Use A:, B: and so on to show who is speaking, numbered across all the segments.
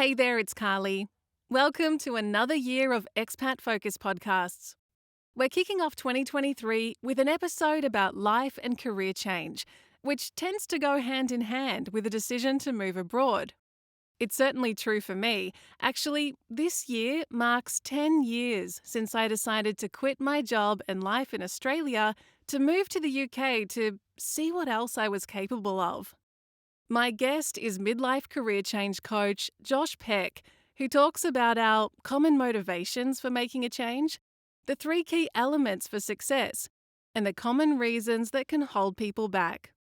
A: Hey there, it's Carly. Welcome to another year of Expat Focus podcasts. We're kicking off 2023 with an episode about life and career change, which tends to go hand in hand with a decision to move abroad. It's certainly true for me. Actually, this year marks 10 years since I decided to quit my job and life in Australia to move to the UK to see what else I was capable of. My guest is midlife career change coach Josh Peck, who talks about our common motivations for making a change, the three key elements for success, and the common reasons that can hold people back.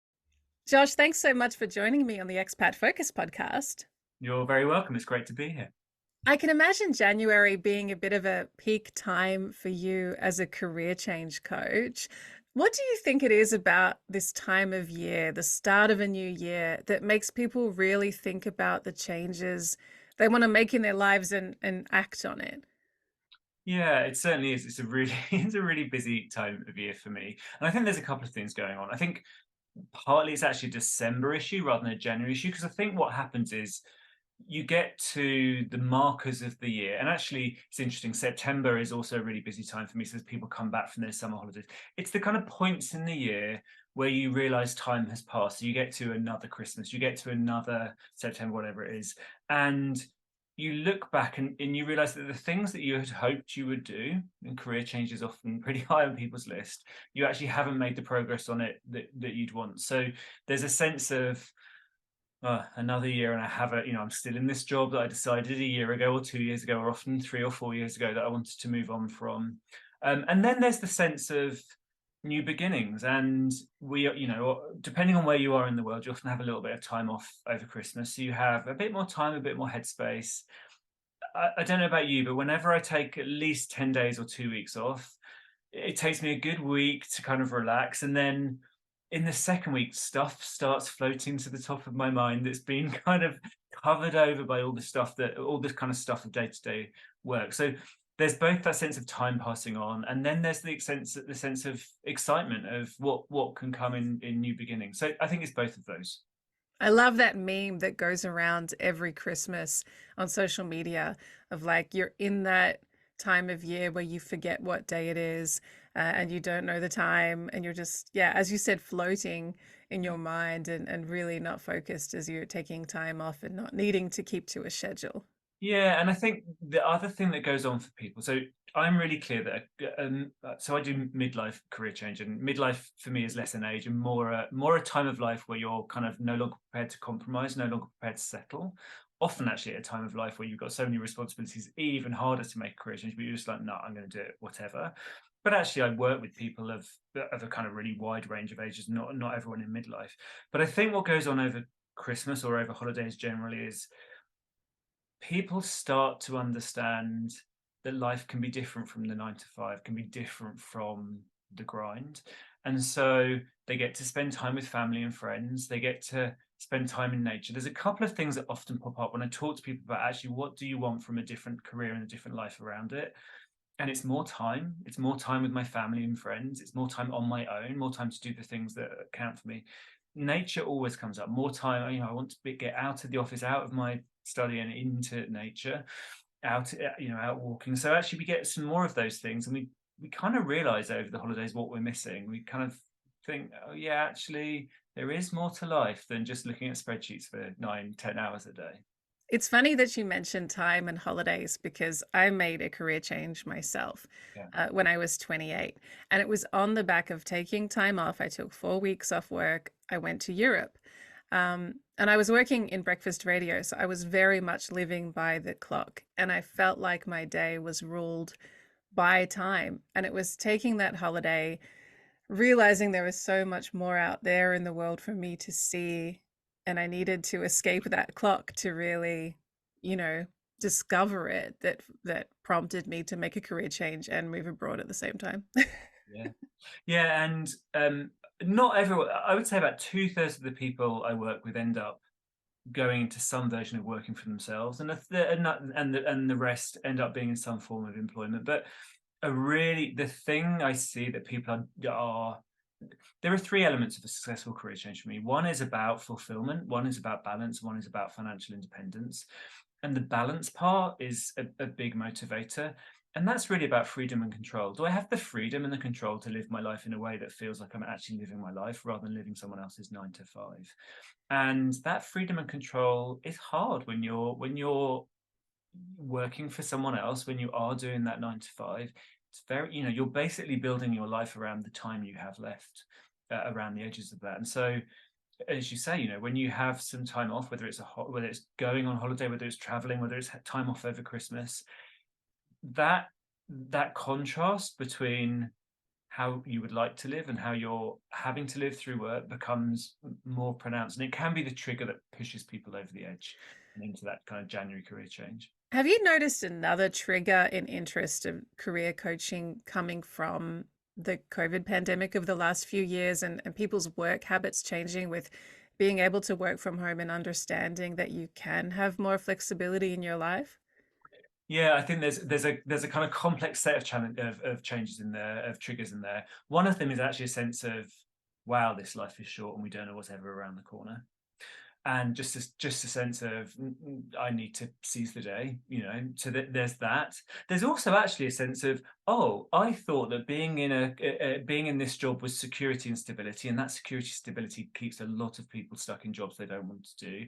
A: Josh, thanks so much for joining me on the Expat Focus podcast.
B: You're very welcome. It's great to be here.
A: I can imagine January being a bit of a peak time for you as a career change coach. What do you think it is about this time of year, the start of a new year, that makes people really think about the changes they want to make in their lives and act on it?
B: Yeah, it certainly is. It's a really it's a really busy time of year for me. And I think there's a couple of things going on. I think partly it's actually a December issue rather than a January issue, because I think what happens is you get to the markers of the year. And actually, it's interesting. September is also a really busy time for me. So as people come back from their summer holidays, it's the kind of points in the year where you realize time has passed. So you get to another Christmas, you get to another September, whatever it is. And you look back and you realize that the things that you had hoped you would do, and career change is often pretty high on people's list, you actually haven't made the progress on it that you'd want. So there's a sense of another year, and I'm still in this job that I decided a year ago or 2 years ago, or often 3 or 4 years ago, that I wanted to move on from. And then there's the sense of new beginnings, and depending on where you are in the world, you often have a little bit of time off over Christmas. So you have a bit more time, a bit more headspace. I don't know about you, but whenever I take at least 10 days or 2 weeks off, it takes me a good week to kind of relax. And then in the second week, stuff starts floating to the top of my mind that's been kind of covered over by all this kind of stuff of day-to-day work. So there's both that sense of time passing on, and then there's the sense of excitement of what can come in new beginnings. So I think it's both of those.
A: I love that meme that goes around every Christmas on social media of like you're in that time of year where you forget what day it is and you don't know the time and you're just, yeah, as you said, floating in your mind and really not focused as you're taking time off and not needing to keep to a schedule.
B: Yeah, and I think the other thing that goes on for people, so I'm really clear that, so I do midlife career change, and midlife for me is less an age and more a time of life where you're kind of no longer prepared to compromise, no longer prepared to settle. Often actually at a time of life where you've got so many responsibilities, even harder to make a career change, but you're just like, no, I'm going to do it, whatever. But actually, I work with people of a kind of really wide range of ages, not everyone in midlife. But I think what goes on over Christmas or over holidays generally is people start to understand that life can be different from the 9 to 5, can be different from the grind. And so they get to spend time with family and friends. They get to spend time in nature. There's a couple of things that often pop up when I talk to people about actually what do you want from a different career and a different life around it. And it's more time. It's more time with my family and friends. It's more time on my own, more time to do the things that count for me. Nature always comes up. More time, I want to get out of the office, out of my study and into nature, out walking. So actually we get some more of those things, and we kind of realize over the holidays what we're missing. We kind of think, oh yeah, actually there is more to life than just looking at spreadsheets for 9, 10 hours a day.
A: It's funny that you mentioned time and holidays because I made a career change myself
B: Yeah.
A: when I was 28. And it was on the back of taking time off. I took 4 weeks off work. I went to Europe. And I was working in breakfast radio. So I was very much living by the clock. And I felt like my day was ruled by time. And it was taking that holiday, realizing there was so much more out there in the world for me to see, and I needed to escape that clock to really, you know, discover it, that prompted me to make a career change and move abroad at the same time.
B: Yeah. Yeah, and not everyone. I would say about 2/3 of the people I work with end up going into some version of working for themselves, and the rest end up being in some form of employment. But the thing I see that people are there are three elements of a successful career change for me. One is about fulfillment, one is about balance, one is about financial independence. And the balance part is a big motivator. And that's really about freedom and control. Do I have the freedom and the control to live my life in a way that feels like I'm actually living my life rather than living someone else's 9 to 5? And that freedom and control is hard when you're working for someone else, when you are doing that 9 to 5. It's very, you're basically building your life around the time you have left, around the edges of that. And so, as you say, when you have some time off, whether it's whether it's going on holiday, whether it's traveling, whether it's time off over Christmas, that that contrast between how you would like to live and how you're having to live through work becomes more pronounced, and it can be the trigger that pushes people over the edge and into that kind of January career change.
A: Have you noticed another trigger in interest of career coaching coming from the COVID pandemic of the last few years and people's work habits changing with being able to work from home and understanding that you can have more flexibility in your life?
B: Yeah, I think there's a kind of complex set of challenge of changes in there, of triggers in there. One of them is actually a sense of, wow, this life is short and we don't know what's ever around the corner. And just a sense of, I need to seize the day, so there's that. There's also actually a sense of, oh, I thought that being in this job was security and stability, and that security stability keeps a lot of people stuck in jobs they don't want to do.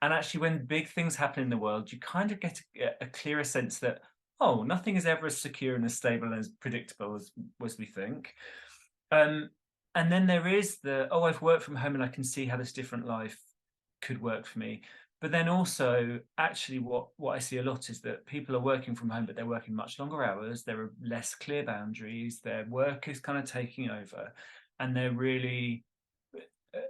B: And actually, when big things happen in the world, you kind of get a clearer sense that, oh, nothing is ever as secure and as stable and as predictable as we think. um, and then there is the, oh, I've worked from home and I can see how this different life could work for me. But then also, actually, what I see a lot is that people are working from home, but they're working much longer hours. There are less clear boundaries. Their work is kind of taking over, and they're really.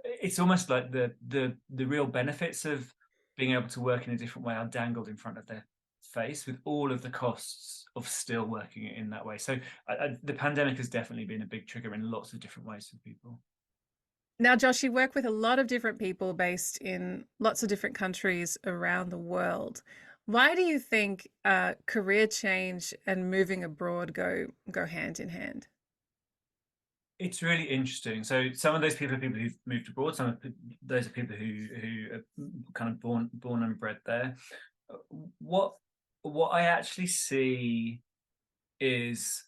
B: It's almost like the real benefits of being able to work in a different way are dangled in front of their face, with all of the costs of still working in that way. So the pandemic has definitely been a big trigger in lots of different ways for people.
A: Now, Josh, you work with a lot of different people based in lots of different countries around the world. Why do you think career change and moving abroad go hand in hand?
B: It's really interesting. So some of those people are people who've moved abroad. Some of those are people who are kind of born and bred there. What what I actually see is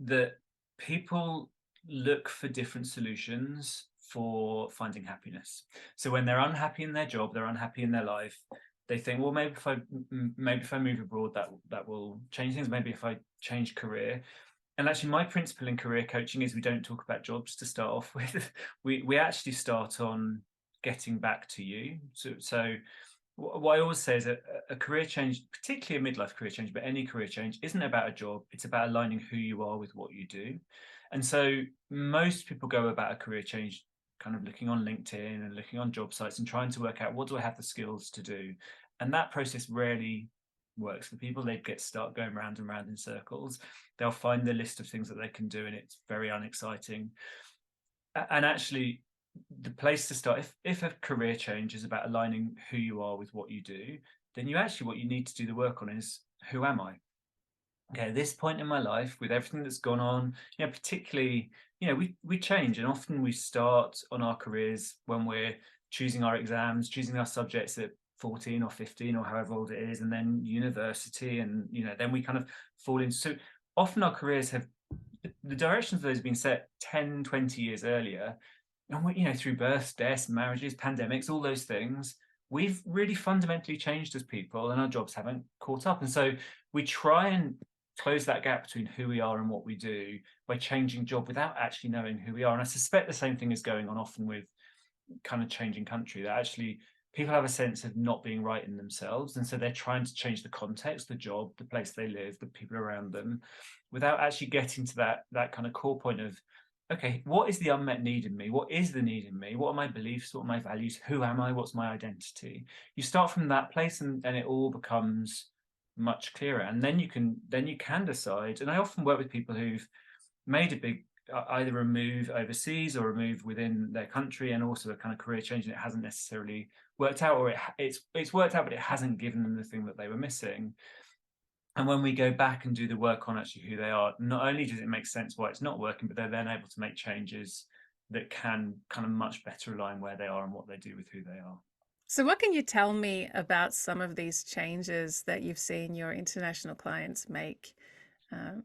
B: that people look for different solutions for finding happiness. So when they're unhappy in their job, they're unhappy in their life, they think, well, maybe if I move abroad, that will change things. Maybe if I change career. And actually, my principle in career coaching is we don't talk about jobs to start off with. We actually start on getting back to you. So what I always say is a career change, particularly a midlife career change, but any career change, isn't about a job. It's about aligning who you are with what you do. And so most people go about a career change kind of looking on LinkedIn and looking on job sites and trying to work out, what do I have the skills to do? And that process rarely works for people. They get stuck going round and round in circles. They'll find the list of things that they can do, and it's very unexciting. And actually, the place to start, if a career change is about aligning who you are with what you do, then what you need to do the work on is, who am I? Okay, at this point in my life, with everything that's gone on, particularly, we change, and often we start on our careers when we're choosing our exams, choosing our subjects at 14 or 15 or however old it is, and then university, and then we kind of fall into, so often our careers have, the directions of those have been set 10, 20 years earlier. And through births, deaths, marriages, pandemics, all those things, we've really fundamentally changed as people, and our jobs haven't caught up. And so we try and close that gap between who we are and what we do by changing job without actually knowing who we are. And I suspect the same thing is going on often with kind of changing country, that actually people have a sense of not being right in themselves, and so they're trying to change the context, the job, the place they live, the people around them, without actually getting to that kind of core point of, okay, what is the unmet need in me? What is the need in me? What are my beliefs? What are my values? Who am I? What's my identity? You start from that place, and it all becomes much clearer. And then you can decide. And I often work with people who've made a big, either a move overseas or a move within their country, and also a kind of career change, and it hasn't necessarily worked out, or it's worked out, but it hasn't given them the thing that they were missing. And when we go back and do the work on actually who they are, not only does it make sense why it's not working, but they're then able to make changes that can kind of much better align where they are and what they do with who they are.
A: So, what can you tell me about some of these changes that you've seen your international clients make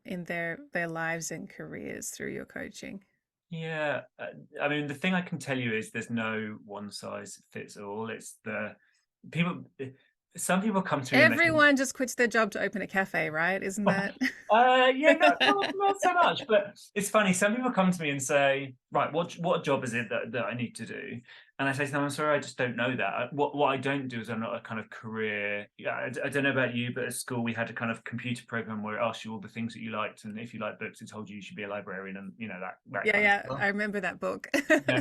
A: in their lives and careers through your coaching?
B: Yeah, I mean, the thing I can tell you is there's no one size fits all. It's the people. Some people come to me and they say,
A: Everyone just quits their job to open a cafe, right? Isn't that?
B: Yeah, not so much, but it's funny. Some people come to me and say, "Right, what job is it that I need to do?" And I say to them, "I'm sorry, I just don't know that. What I don't do is I'm not a kind of career. Yeah, I don't know about you, but at school we had a kind of computer program where it asked you all the things that you liked, and if you like books, it told you you should be a librarian, and that
A: Yeah,
B: kind of
A: yeah,
B: stuff."
A: I remember that book.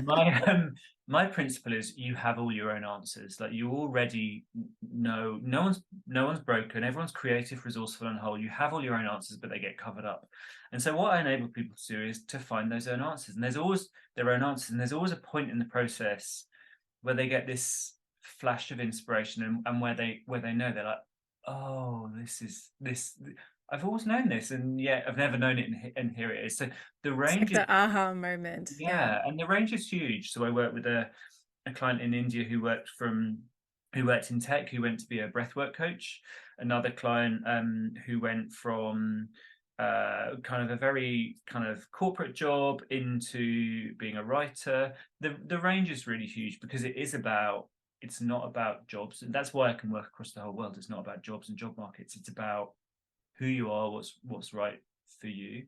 B: No, my principle is you have all your own answers. Like you already know no one's broken, everyone's creative, resourceful, and whole. You have all your own answers, but they get covered up. And so what I enable people to do is to find those own answers. And there's always their own answers, and there's always a point in the process where they get this flash of inspiration and where they know they're like, oh, this I've always known this, and yet I've never known it, and here it is. So the
A: It's like
B: range is
A: the aha moment. Yeah.
B: yeah, and the range is huge. So I work with a client in India who worked in tech, who went to be a breathwork coach. Another client who went from kind of a very kind of corporate job into being a writer. The range is really huge because it's not about jobs, and that's why I can work across the whole world. It's not about jobs and job markets. It's about who you are, what's right for you.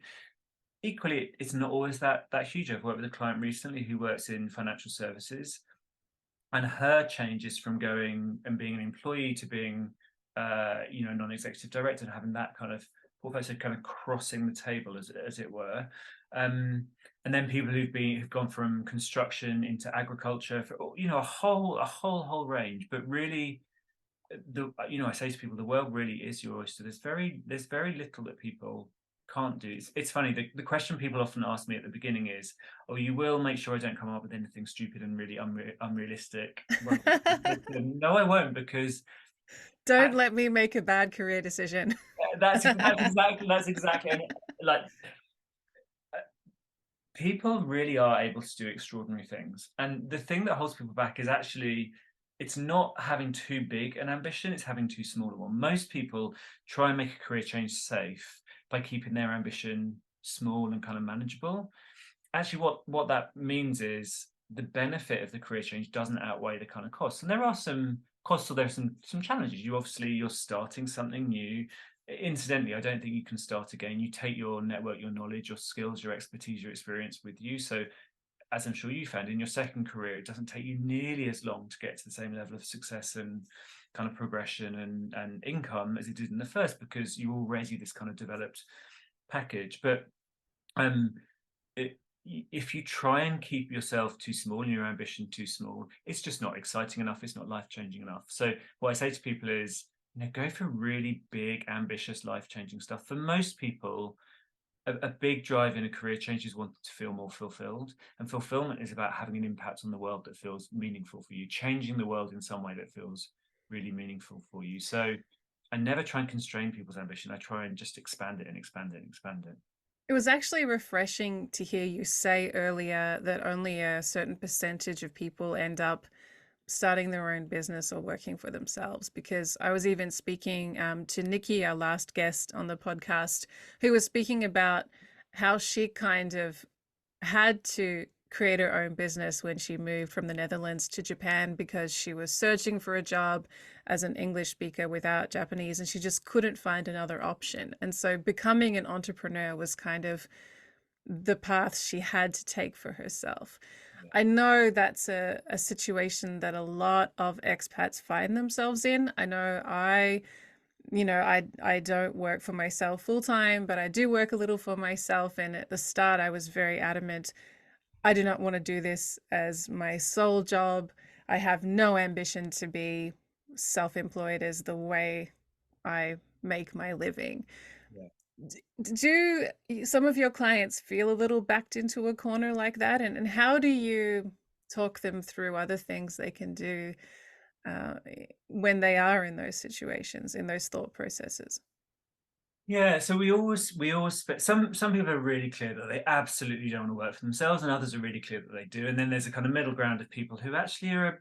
B: Equally, it's not always that huge. I've worked with a client recently who works in financial services, and her changes from going and being an employee to being, non-executive director and having that kind of portfolio, so kind of crossing the table, as it were. And then people who've gone from construction into agriculture, for a whole range. But really, I say to people, the world really is your oyster. There's very little that people can't do. It's funny. The question people often ask me at the beginning is, "Oh, you will make sure I don't come up with anything stupid and really unrealistic." Well, no, I won't, because
A: Don't
B: I,
A: let me make a bad career decision.
B: that's exactly, and like people really are able to do extraordinary things. And the thing that holds people back is actually it's not having too big an ambition, it's having too small a one. Most people try and make a career change safe by keeping their ambition small and kind of manageable. Actually, what that means is the benefit of the career change doesn't outweigh the kind of costs. And there are some costs, or there are some challenges. You're starting something new. Incidentally, I don't think you can start again. You take your network, your knowledge, your skills, your expertise, your experience with you. So, as I'm sure you found in your second career, it doesn't take you nearly as long to get to the same level of success and kind of progression and income as it did in the first, because you're already this kind of developed package. But um, it, if you try and keep yourself too small and your ambition too small, it's just not exciting enough. It's not life changing enough. So what I say to people is, go for really big, ambitious, life changing stuff. For most people, a big drive in a career change is wanting to feel more fulfilled. And fulfillment is about having an impact on the world that feels meaningful for you, changing the world in some way that feels really meaningful for you. So I never try and constrain people's ambition. I try and just expand it and expand it and expand it.
A: It was actually refreshing to hear you say earlier that only a certain percentage of people end up starting their own business or working for themselves. Because I was even speaking to Nikki, our last guest on the podcast, who was speaking about how she kind of had to create her own business when she moved from the Netherlands to Japan because she was searching for a job as an English speaker without Japanese, and she just couldn't find another option. And so becoming an entrepreneur was kind of the path she had to take for herself.
B: Yeah.
A: I know that's a situation that a lot of expats find themselves in. I know I don't work for myself full time, but I do work a little for myself. And at the start, I was very adamant. I do not want to do this as my sole job. I have no ambition to be self-employed as the way I make my living.
B: Yeah.
A: Do some of your clients feel a little backed into a corner like that? And how do you talk them through other things they can do uh, when they are in those situations, in those thought processes?
B: Yeah, so some people are really clear that they absolutely don't want to work for themselves, and others are really clear that they do. And then there's a kind of middle ground of people who actually are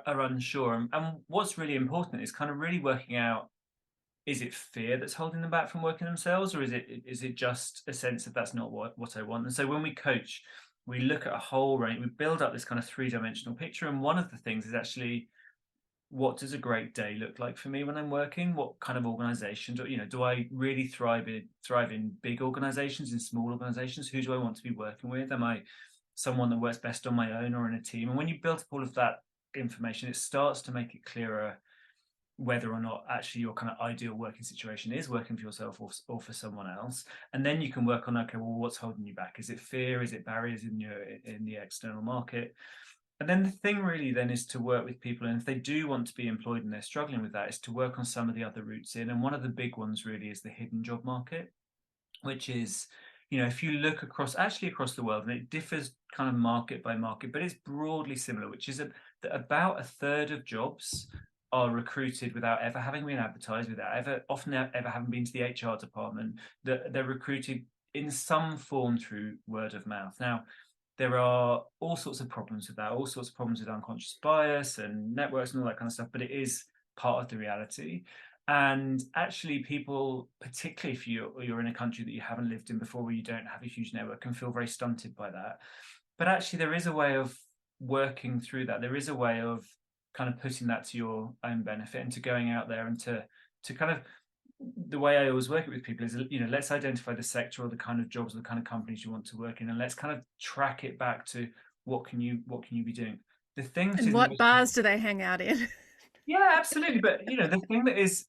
B: unsure. And what's really important is kind of really working out, is it fear that's holding them back from working themselves, or is it just a sense of that's not what I want? And so when we coach, we look at a whole range, we build up this kind of three-dimensional picture. And one of the things is actually, what does a great day look like for me when I'm working? What kind of organization do I really thrive in big organizations, in small organizations? Who do I want to be working with? Am I someone that works best on my own or in a team? And when you build up all of that information, it starts to make it clearer whether or not actually your kind of ideal working situation is working for yourself, or for someone else. And then you can work on, okay, well, what's holding you back? Is it fear? Is it barriers in the external market? And then the thing really then is to work with people, and if they do want to be employed and they're struggling with that, is to work on some of the other routes in. And one of the big ones really is the hidden job market, which is, if you look across the world, and it differs kind of market by market, but it's broadly similar, which is that about a third of jobs are recruited without ever having been advertised, without ever having been to the HR department. That they're recruited in some form through word of mouth. Now, there are all sorts of problems with that, all sorts of problems with unconscious bias and networks and all that kind of stuff, but it is part of the reality. And actually, people, particularly if you're in a country that you haven't lived in before, where you don't have a huge network, can feel very stunted by that. But actually, there is a way of working through that. There is a way of kind of putting that to your own benefit, and to going out there and to kind of, the way I always work it with people is, let's identify the sector or the kind of jobs or the kind of companies you want to work in, and let's kind of track it back to what can you be doing. The thing that
A: And
B: is
A: what
B: most,
A: bars do they hang out in?
B: yeah, absolutely. But the thing that is,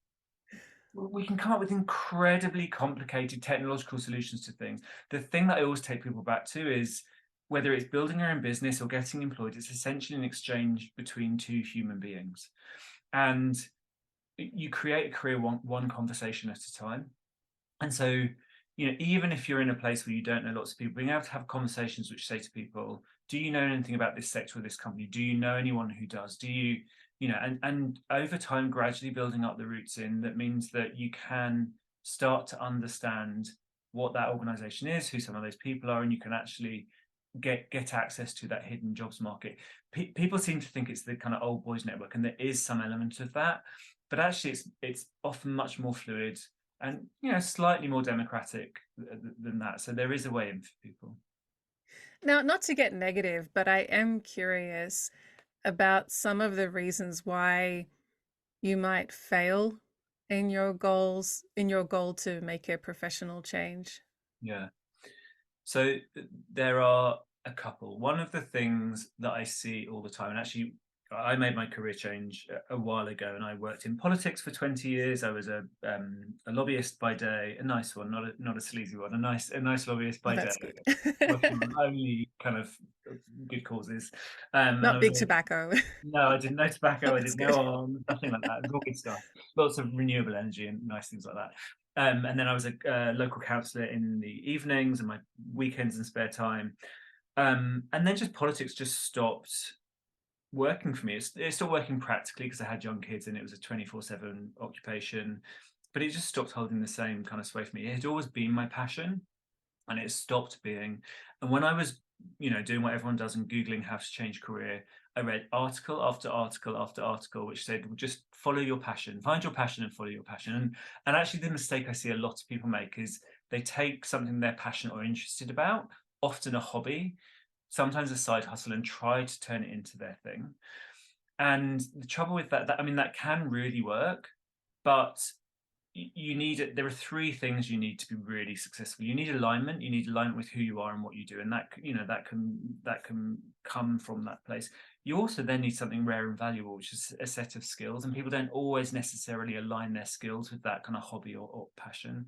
B: we can come up with incredibly complicated technological solutions to things. The thing that I always take people back to is, whether it's building your own business or getting employed, it's essentially an exchange between two human beings. And you create a career one conversation at a time. And so, even if you're in a place where you don't know lots of people, being able to have conversations which say to people, do you know anything about this sector or this company? Do you know anyone who does? Do you, and over time, gradually building up the roots in, that means that you can start to understand what that organization is, who some of those people are, and you can actually get access to that hidden jobs market. People seem to think it's the kind of old boys network, and there is some element of that, but actually it's often much more fluid, and slightly more democratic than that. So there is a way in for people.
A: Now, not to get negative, but I am curious about some of the reasons why you might fail in your goals, in your goal to make a professional change.
B: Yeah. So there are a couple. One of the things that I see all the time, and actually I made my career change a while ago, and I worked in politics for 20 years. I was a lobbyist by day, a nice one, not a sleazy one, a nice lobbyist
A: Oh,
B: by day,
A: that's good.
B: working on only kind of good causes. And I
A: Not
B: was
A: big tobacco.
B: no, I didn't know tobacco, I
A: That's
B: didn't
A: good.
B: know arms, nothing like that. It was all good stuff. Lots of renewable energy and nice things like that. And then I was a local councillor in the evenings and my weekends and spare time. And then just politics just stopped working for me. It stopped working practically because I had young kids and it was a 24/7 occupation. But it just stopped holding the same kind of sway for me. It had always been my passion, and it stopped being. And when I was, doing what everyone does and Googling how to change career, I read article after article after article which said, well, just follow your passion, find your passion and follow your passion. And actually, the mistake I see a lot of people make is they take something they're passionate or interested about, often a hobby, sometimes a side hustle, and try to turn it into their thing. And the trouble with that, I mean, that can really work, but you need it. There are three things you need to be really successful. You need alignment. You need alignment with who you are and what you do, and that can come from that place. You also then need something rare and valuable, which is a set of skills, and people don't always necessarily align their skills with that kind of hobby or passion.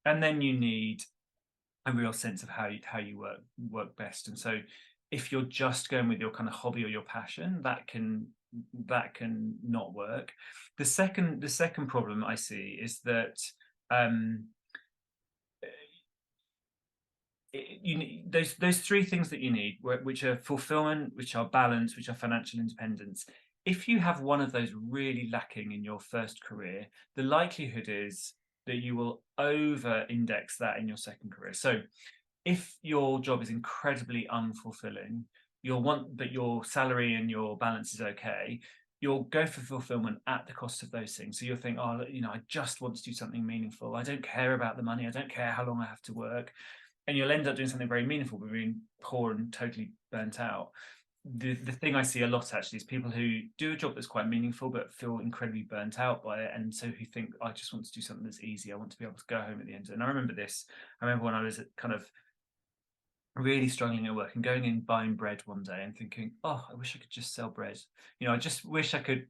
B: And then you need a real sense of how you work best. And so, if you're just going with your kind of hobby or your passion, that can not work. The second problem I see is that um, you need those three things that you need, which are fulfillment, which are balance, which are financial independence. If you have one of those really lacking in your first career, the likelihood is that you will over index that in your second career. So if your job is incredibly unfulfilling, but your salary and your balance is okay, you'll go for fulfillment at the cost of those things. So you'll think, oh, I just want to do something meaningful. I don't care about the money. I don't care how long I have to work. And you'll end up doing something very meaningful, but being poor and totally burnt out. The thing I see a lot actually is people who do a job that's quite meaningful but feel incredibly burnt out by it, and so who think, I just want to do something that's easy. I want to be able to go home at the end. And I remember this. I remember when I was kind of really struggling at work and going in buying bread one day and thinking, oh, I wish I could just sell bread. I just wish I could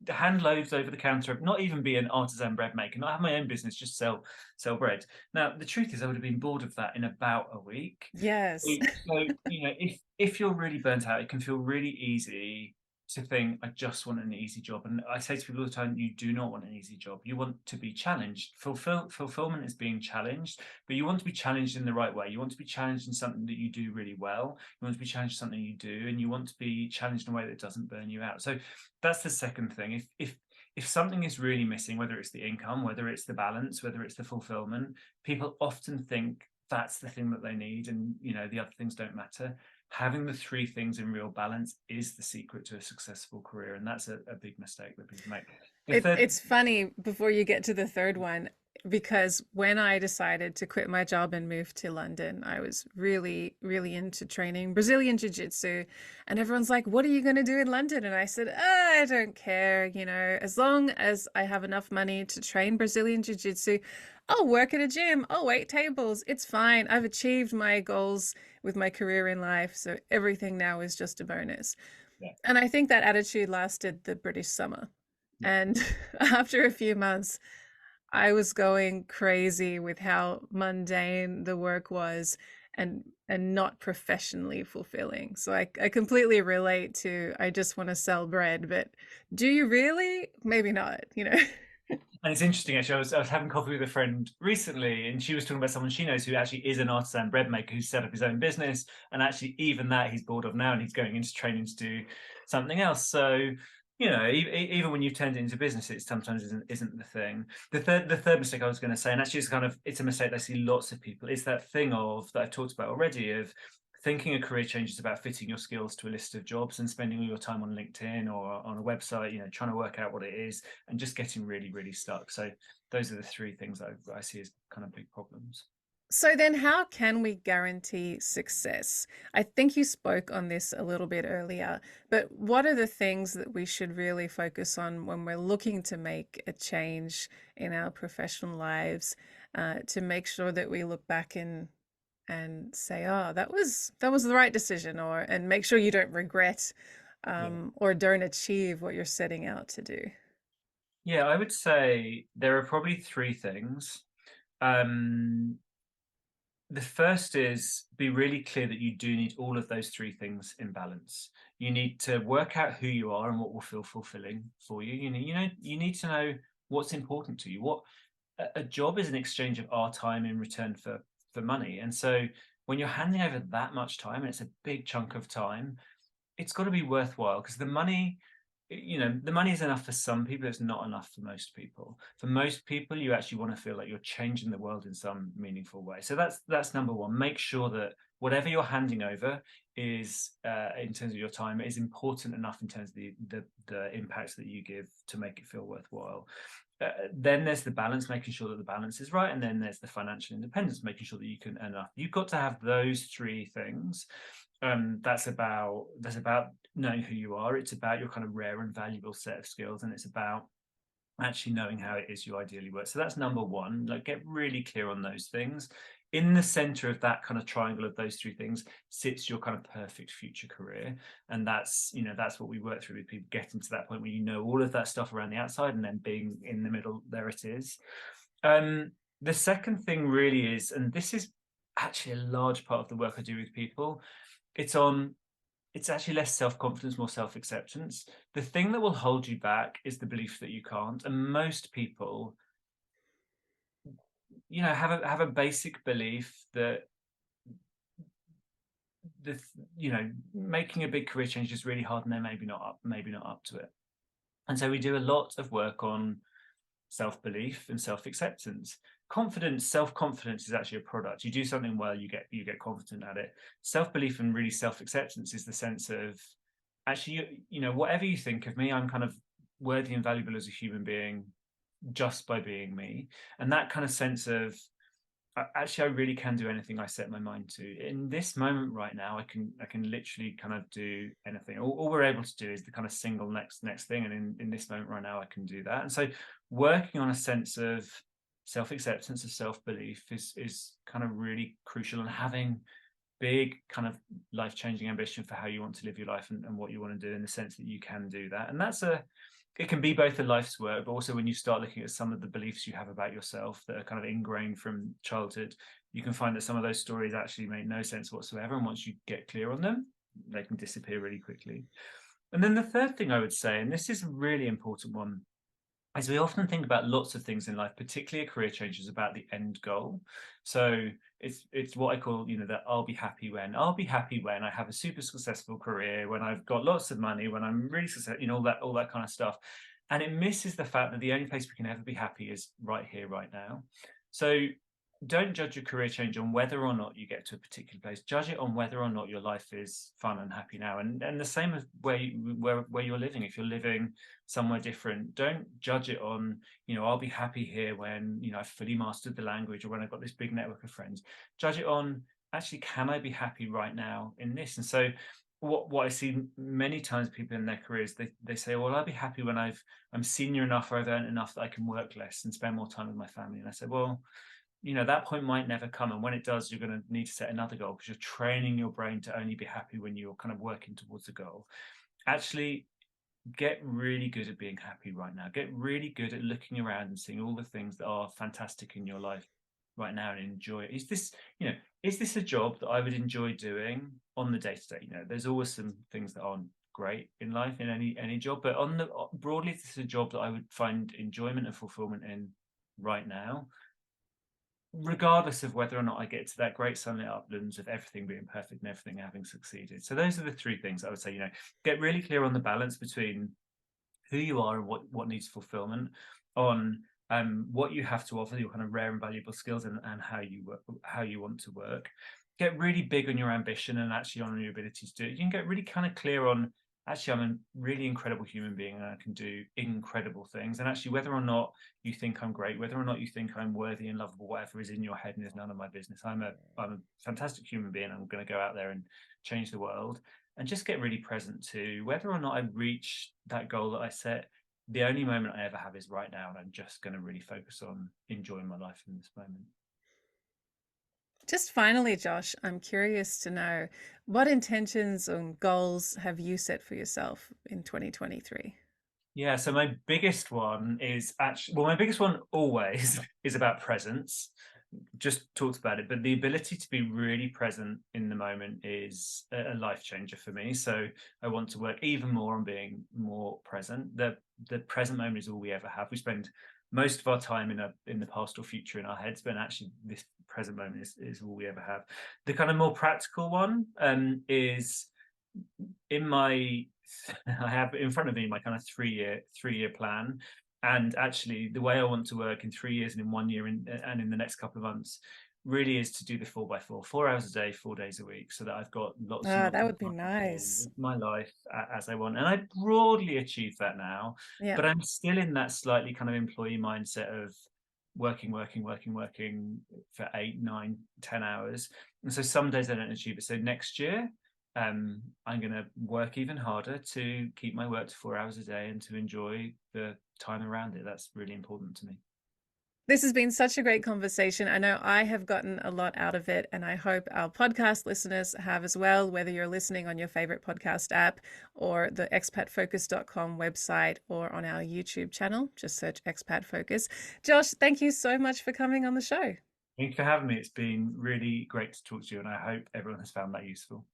B: hand loaves over the counter, not even be an artisan bread maker, not have my own business, just sell bread. Now, the truth is I would have been bored of that in about a week.
A: Yes.
B: So, if you're really burnt out, it can feel really easy to think, I just want an easy job. And I say to people all the time, you do not want an easy job. You want to be challenged. Fulfillment is being challenged, but you want to be challenged in the right way. You want to be challenged in something that you do really well. You want to be challenged in something you do, and you want to be challenged in a way that doesn't burn you out. So that's the second thing. If something is really missing, whether it's the income, whether it's the balance, whether it's the fulfillment, people often think that's the thing that they need, and the other things don't matter. Having the three things in real balance is the secret to a successful career, and that's a big mistake that people make. The third,
A: It's funny before you get to the third one, because when I decided to quit my job and move to London, I was really, really into training Brazilian Jiu-Jitsu. And everyone's like, what are you going to do in London? And I said, I don't care. As long as I have enough money to train Brazilian Jiu-Jitsu, I'll work at a gym. I'll wait tables. It's fine. I've achieved my goals with my career in life. So everything now is just a bonus.
B: yeah,
A: And I think that attitude lasted the British summer.
B: yeah.
A: And after a few months, I was going crazy with how mundane the work was, and not professionally fulfilling. So I completely relate to, I just want to sell bread, but do you really? Maybe not.
B: And it's interesting, actually. I was having coffee with a friend recently, and she was talking about someone she knows who actually is an artisan bread maker who's set up his own business, and actually even that he's bored of now, and he's going into training to do something else. So, even when you've turned it into business, it sometimes isn't the thing. The third mistake I was going to say, and actually it's a mistake that I see lots of people, is that thing that I've talked about already, of thinking a career change is about fitting your skills to a list of jobs and spending all your time on LinkedIn or on a website, trying to work out what it is, and just getting really, really stuck. So those are the three things I see as kind of big problems.
A: So then how can we guarantee success? I think you spoke on this a little bit earlier, but what are the things that we should really focus on when we're looking to make a change in our professional lives, to make sure that we look back and say, oh, that was the right decision, and make sure you don't regret,
B: Yeah.
A: or don't achieve what you're setting out to do?
B: Yeah, I would say there are probably three things. Um, the first is, be really clear that you do need all of those three things in balance. You need to work out who you are and what will feel fulfilling for you. You need to know what's important to you. What a job is an exchange of our time in return for money. And so when you're handing over that much time, and it's a big chunk of time, it's got to be worthwhile, because the money is enough for some people. It's not enough for most people. For most people, you actually want to feel like you're changing the world in some meaningful way. So that's number one. Make sure that whatever you're handing over is, in terms of your time, is important enough in terms of the impacts that you give to make it feel worthwhile. Then there's the balance, making sure that the balance is right, and then there's the financial independence, making sure that you can earn enough. You've got to have those three things. That's about knowing who you are. It's about your kind of rare and valuable set of skills, and it's about actually knowing how it is you ideally work. So that's number one. Like, get really clear on those things. In the center of that kind of triangle of those three things sits your kind of perfect future career, and that's what we work through with people, getting to that point where you know all of that stuff around the outside, and then being in the middle, there it is. The second thing really is, and this is actually a large part of the work I do with people, it's actually less self-confidence, more self-acceptance. The thing that will hold you back is the belief that you can't. And most people, have a basic belief that making a big career change is really hard, and they're maybe not up to it. And so we do a lot of work on self-belief and self-acceptance. Confidence, self-confidence is actually a product. You do something well, you get confident at it. Self-belief and really self-acceptance is the sense of actually, whatever you think of me, I'm kind of worthy and valuable as a human being just by being me. And that kind of sense of actually, I really can do anything I set my mind to. In this moment right now, I can literally kind of do anything. All we're able to do is the kind of single next thing. And in this moment right now, I can do that. And so working on a sense of self-acceptance, of self-belief is kind of really crucial, and having big kind of life-changing ambition for how you want to live your life, and what you want to do, in the sense that you can do that. And it can be both a life's work, but also when you start looking at some of the beliefs you have about yourself that are kind of ingrained from childhood, you can find that some of those stories actually make no sense whatsoever. And once you get clear on them, they can disappear really quickly. And then the third thing I would say, and this is a really important one, is we often think about lots of things in life, particularly a career change, is about the end goal. So it's what I call, that I'll be happy when. I'll be happy when I have a super successful career, when I've got lots of money, when I'm really successful, all that kind of stuff. And it misses the fact that the only place we can ever be happy is right here, right now. So don't judge your career change on whether or not you get to a particular place. Judge it on whether or not your life is fun and happy now. And the same as where you're living. If you're living somewhere different, don't judge it on, I'll be happy here when, I've fully mastered the language, or when I've got this big network of friends. Judge it on, actually, can I be happy right now in this? And so what I see many times, people in their careers, they say, well, I'll be happy when I'm senior enough, or I've earned enough that I can work less and spend more time with my family. And I say, well, that point might never come. And when it does, you're going to need to set another goal, because you're training your brain to only be happy when you're kind of working towards a goal. Actually, get really good at being happy right now. Get really good at looking around and seeing all the things that are fantastic in your life right now, and enjoy it. Is this a job that I would enjoy doing on the day to day? There's always some things that aren't great in life, in any job, but broadly, this is a job that I would find enjoyment and fulfillment in right now, regardless of whether or not I get to that great sunlit uplands of everything being perfect and everything having succeeded. So those are the three things I would say. Get really clear on the balance between who you are and what needs fulfillment, on what you have to offer, your kind of rare and valuable skills, and how you work, how you want to work. Get really big on your ambition and actually on your ability to do it. You can get really kind of clear on, actually, I'm a really incredible human being and I can do incredible things. And actually, whether or not you think I'm great, whether or not you think I'm worthy and lovable, whatever is in your head, and is none of my business. I'm a fantastic human being. I'm going to go out there and change the world. And just get really present to whether or not I reach that goal that I set. The only moment I ever have is right now, and I'm just going to really focus on enjoying my life in this moment.
A: Just finally, Josh, I'm curious to know, what intentions and goals have you set for yourself in 2023?
B: Yeah, so my biggest one is actually, well, my biggest one always is about presence. Just talked about it, but the ability to be really present in the moment is a life changer for me. So I want to work even more on being more present. The present moment is all we ever have. We spend most of our time in the past or future in our heads, but actually this present moment is all we ever have. The kind of more practical one is in my I have in front of me my kind of three-year plan. And actually, the way I want to work in 3 years and in 1 year and in the next couple of months really is to do the 4x4, 4 hours a day, 4 days a week, so that I've got lots and
A: Ah,
B: lots
A: that
B: of
A: would be
B: time to
A: nice.
B: live my life as I want. And I broadly achieve that now,
A: Yeah.
B: but I'm still in that slightly kind of employee mindset of working for 8, 9, 10 hours. And so some days I don't achieve it. So next year, I'm going to work even harder to keep my work to 4 hours a day and to enjoy the time around it. That's really important to me.
A: This has been such a great conversation. I know I have gotten a lot out of it, and I hope our podcast listeners have as well, whether you're listening on your favorite podcast app or the expatfocus.com website or on our YouTube channel. Just search Expat Focus. Josh, thank you so much for coming on the show.
B: Thank you for having me. It's been really great to talk to you, and I hope everyone has found that useful.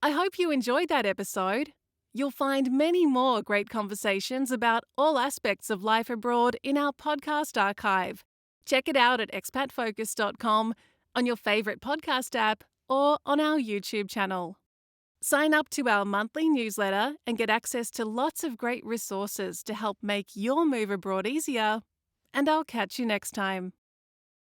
A: I hope you enjoyed that episode. You'll find many more great conversations about all aspects of life abroad in our podcast archive. Check it out at expatfocus.com, on your favourite podcast app, or on our YouTube channel. Sign up to our monthly newsletter and get access to lots of great resources to help make your move abroad easier and I'll catch you next time.